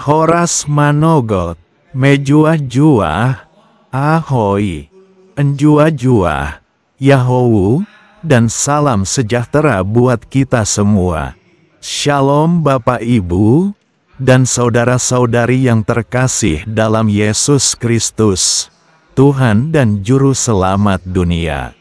Horas manogot, mejuah-juah, ahoy, enjuah-juah, Yahowu, dan salam sejahtera buat kita semua. Shalom Bapak Ibu, dan saudara-saudari yang terkasih dalam Yesus Kristus, Tuhan dan Juru Selamat dunia.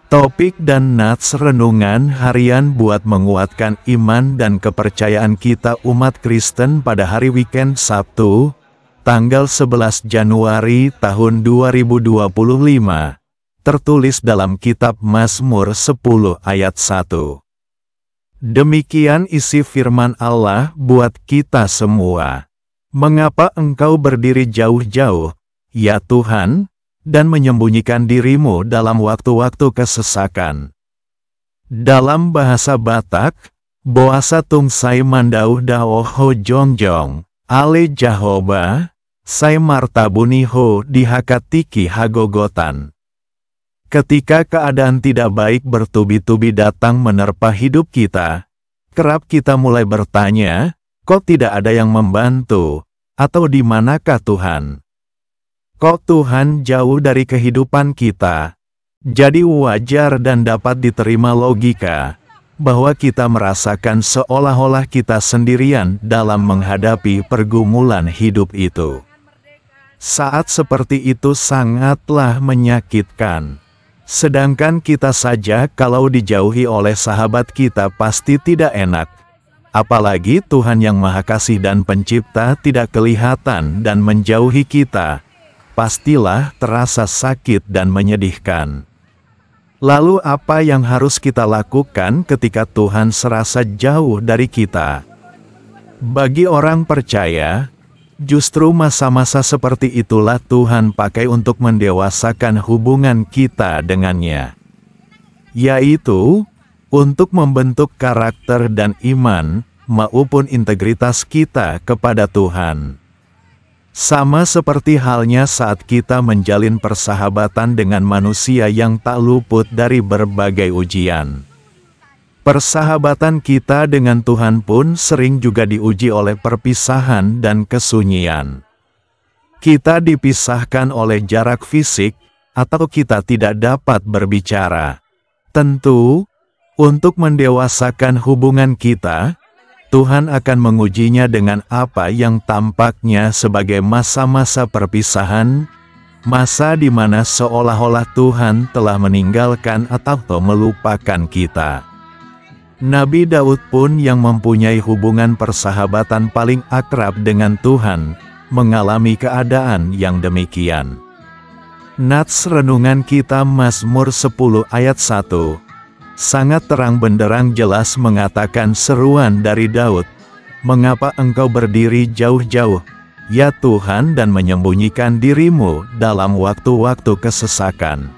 Topik dan nats renungan harian buat menguatkan iman dan kepercayaan kita umat Kristen pada hari weekend Sabtu, tanggal 11 Januari tahun 2025, tertulis dalam kitab Mazmur 10 ayat 1. Demikian isi firman Allah buat kita semua. Mengapa engkau berdiri jauh-jauh, ya Tuhan, dan menyembunyikan dirimu dalam waktu-waktu kesesakan? Dalam bahasa Batak, Boasa tungsai mandauh daoho jongjong, ale jahoba, sai martabuniho dihakatiki hagogotan. Ketika keadaan tidak baik bertubi-tubi datang menerpa hidup kita, kerap kita mulai bertanya, kok tidak ada yang membantu, atau di manakah Tuhan? Kok Tuhan jauh dari kehidupan kita? Jadi wajar dan dapat diterima logika, bahwa kita merasakan seolah-olah kita sendirian dalam menghadapi pergumulan hidup itu. Saat seperti itu sangatlah menyakitkan. Sedangkan kita saja kalau dijauhi oleh sahabat kita pasti tidak enak. Apalagi Tuhan yang Maha Kasih dan Pencipta tidak kelihatan dan menjauhi kita. Pastilah terasa sakit dan menyedihkan. Lalu apa yang harus kita lakukan ketika Tuhan serasa jauh dari kita? Bagi orang percaya, justru masa-masa seperti itulah Tuhan pakai untuk mendewasakan hubungan kita dengannya. Yaitu, untuk membentuk karakter dan iman, maupun integritas kita kepada Tuhan. Sama seperti halnya saat kita menjalin persahabatan dengan manusia yang tak luput dari berbagai ujian. Persahabatan kita dengan Tuhan pun sering juga diuji oleh perpisahan dan kesunyian. Kita dipisahkan oleh jarak fisik, atau kita tidak dapat berbicara. Tentu, untuk mendewasakan hubungan kita, Tuhan akan mengujinya dengan apa yang tampaknya sebagai masa-masa perpisahan, masa di mana seolah-olah Tuhan telah meninggalkan atau melupakan kita. Nabi Daud pun yang mempunyai hubungan persahabatan paling akrab dengan Tuhan, mengalami keadaan yang demikian. Nats renungan kita Mazmur 10 ayat 1, sangat terang benderang jelas mengatakan seruan dari Daud, "Mengapa engkau berdiri jauh-jauh, ya Tuhan, dan menyembunyikan dirimu dalam waktu-waktu kesesakan?"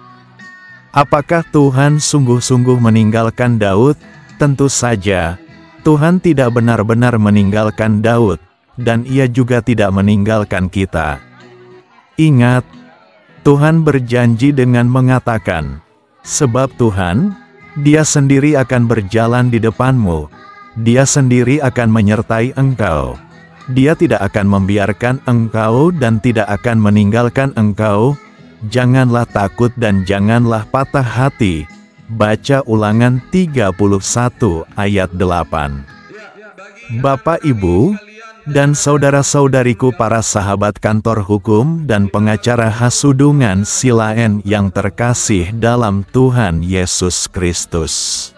Apakah Tuhan sungguh-sungguh meninggalkan Daud? Tentu saja, Tuhan tidak benar-benar meninggalkan Daud, dan Ia juga tidak meninggalkan kita. Ingat, Tuhan berjanji dengan mengatakan, "Sebab Tuhan, Dia sendiri akan berjalan di depanmu, Dia sendiri akan menyertai engkau. Dia tidak akan membiarkan engkau dan tidak akan meninggalkan engkau. Janganlah takut dan janganlah patah hati." Baca Ulangan 31 ayat 8. Bapak Ibu, dan saudara-saudariku para sahabat kantor hukum dan pengacara Hasudungan Silaen yang terkasih dalam Tuhan Yesus Kristus.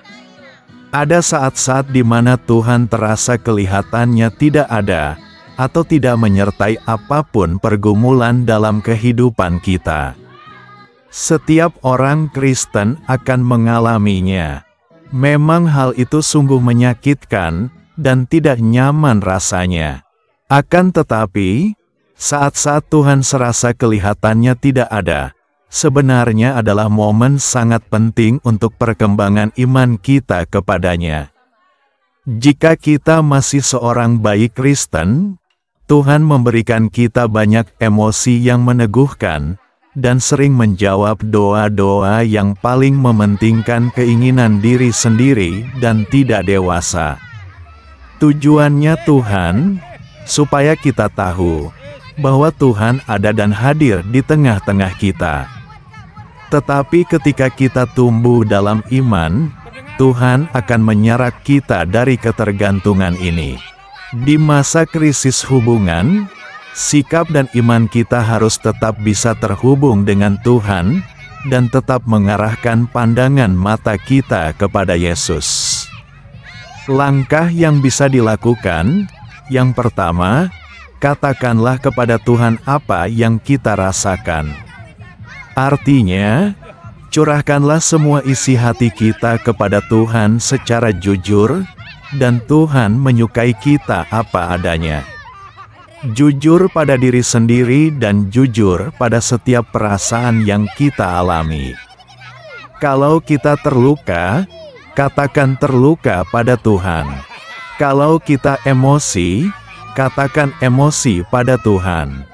Ada saat-saat di mana Tuhan terasa kelihatannya tidak ada, atau tidak menyertai apapun pergumulan dalam kehidupan kita. Setiap orang Kristen akan mengalaminya. Memang hal itu sungguh menyakitkan, dan tidak nyaman rasanya. Akan tetapi, saat-saat Tuhan serasa kelihatannya tidak ada, sebenarnya adalah momen sangat penting untuk perkembangan iman kita kepadanya. Jika kita masih seorang bayi Kristen, Tuhan memberikan kita banyak emosi yang meneguhkan, dan sering menjawab doa-doa yang paling mementingkan keinginan diri sendiri dan tidak dewasa. Tujuannya Tuhan supaya kita tahu bahwa Tuhan ada dan hadir di tengah-tengah kita. Tetapi ketika kita tumbuh dalam iman, Tuhan akan menyarak kita dari ketergantungan ini. Di masa krisis hubungan, sikap dan iman kita harus tetap bisa terhubung dengan Tuhan, dan tetap mengarahkan pandangan mata kita kepada Yesus. Langkah yang bisa dilakukan, yang pertama, katakanlah kepada Tuhan apa yang kita rasakan. Artinya, curahkanlah semua isi hati kita kepada Tuhan secara jujur, dan Tuhan menyukai kita apa adanya. Jujur pada diri sendiri dan jujur pada setiap perasaan yang kita alami. Kalau kita terluka, katakan terluka pada Tuhan. Kalau kita emosi, katakan emosi pada Tuhan.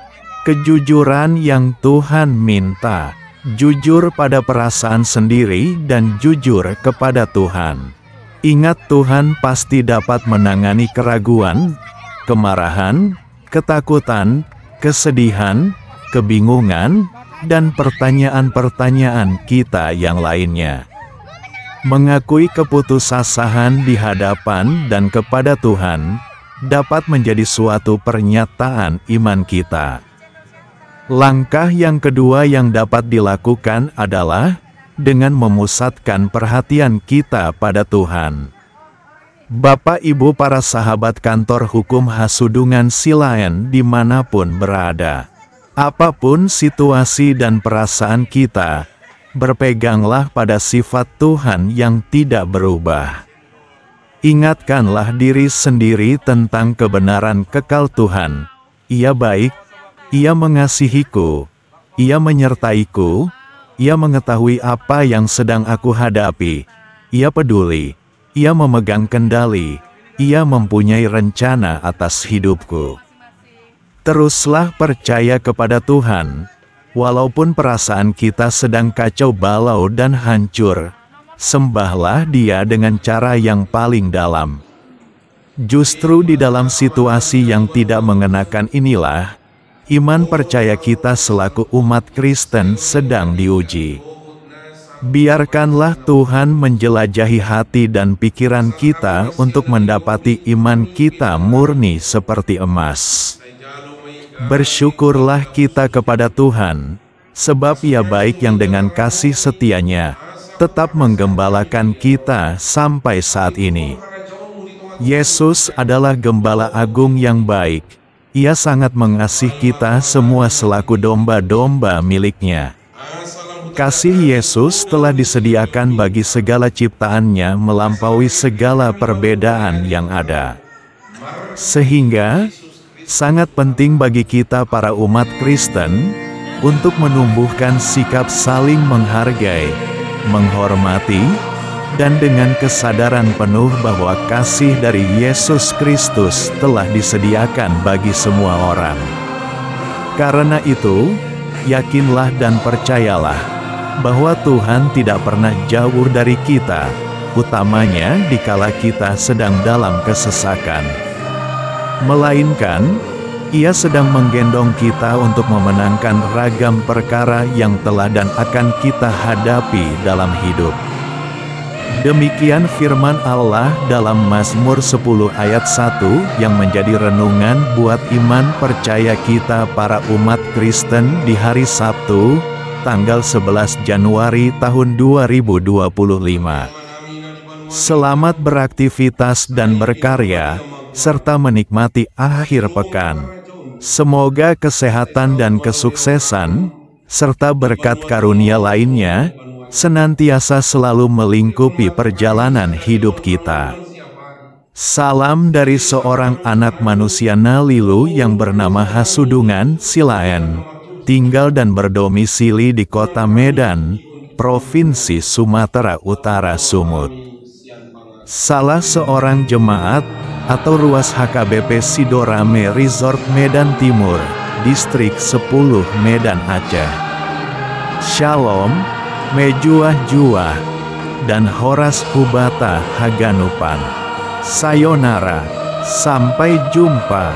Kejujuran yang Tuhan minta, jujur pada perasaan sendiri dan jujur kepada Tuhan. Ingat, Tuhan pasti dapat menangani keraguan, kemarahan, ketakutan, kesedihan, kebingungan, dan pertanyaan-pertanyaan kita yang lainnya. Mengakui keputusasaan di hadapan dan kepada Tuhan dapat menjadi suatu pernyataan iman kita. Langkah yang kedua yang dapat dilakukan adalah dengan memusatkan perhatian kita pada Tuhan. Bapak Ibu para sahabat kantor hukum Hasudungan Silaen dimanapun berada, apapun situasi dan perasaan kita, berpeganglah pada sifat Tuhan yang tidak berubah. Ingatkanlah diri sendiri tentang kebenaran kekal Tuhan. Ia baik, Ia mengasihiku, Ia menyertaiku, Ia mengetahui apa yang sedang aku hadapi, Ia peduli, Ia memegang kendali, Ia mempunyai rencana atas hidupku. Teruslah percaya kepada Tuhan, walaupun perasaan kita sedang kacau balau dan hancur, sembahlah Dia dengan cara yang paling dalam. Justru di dalam situasi yang tidak mengenakan inilah, iman percaya kita selaku umat Kristen sedang diuji. Biarkanlah Tuhan menjelajahi hati dan pikiran kita untuk mendapati iman kita murni seperti emas. Bersyukurlah kita kepada Tuhan, sebab Ia baik yang dengan kasih setianya tetap menggembalakan kita sampai saat ini. Yesus adalah Gembala Agung yang baik. Ia sangat mengasihi kita semua selaku domba-domba milik-Nya. Kasih Yesus telah disediakan bagi segala ciptaannya melampaui segala perbedaan yang ada. Sehingga, sangat penting bagi kita para umat Kristen, untuk menumbuhkan sikap saling menghargai, menghormati, dan dengan kesadaran penuh bahwa kasih dari Yesus Kristus telah disediakan bagi semua orang. Karena itu, yakinlah dan percayalah bahwa Tuhan tidak pernah jauh dari kita, utamanya dikala kita sedang dalam kesesakan. Melainkan, Ia sedang menggendong kita untuk memenangkan ragam perkara yang telah dan akan kita hadapi dalam hidup. Demikian firman Allah dalam Mazmur 10 ayat 1 yang menjadi renungan buat iman percaya kita para umat Kristen di hari Sabtu, tanggal 11 Januari tahun 2025. Selamat beraktivitas dan berkarya, serta menikmati akhir pekan. Semoga kesehatan dan kesuksesan, serta berkat karunia lainnya, senantiasa selalu melingkupi perjalanan hidup kita. Salam dari seorang anak manusia Nalilu yang bernama Hasudungan Silaen, tinggal dan berdomisili di kota Medan, Provinsi Sumatera Utara Sumut. Salah seorang jemaat atau ruas HKBP Sidorame Resort Medan Timur, Distrik 10 Medan Aceh. Shalom, Mejuah Juah, dan Horas Hubata Haganupan. Sayonara, sampai jumpa.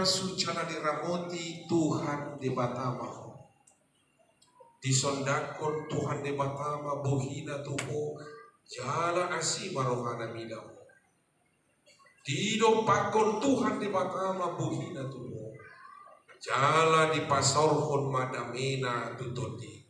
sucana diramoti Tuhan di batama. Disondakon Tuhan di batama buhina tuho jala asima rohana midamo. Didompakon Tuhan di batama buhina tuho jala dipasorkon madamena tutoti.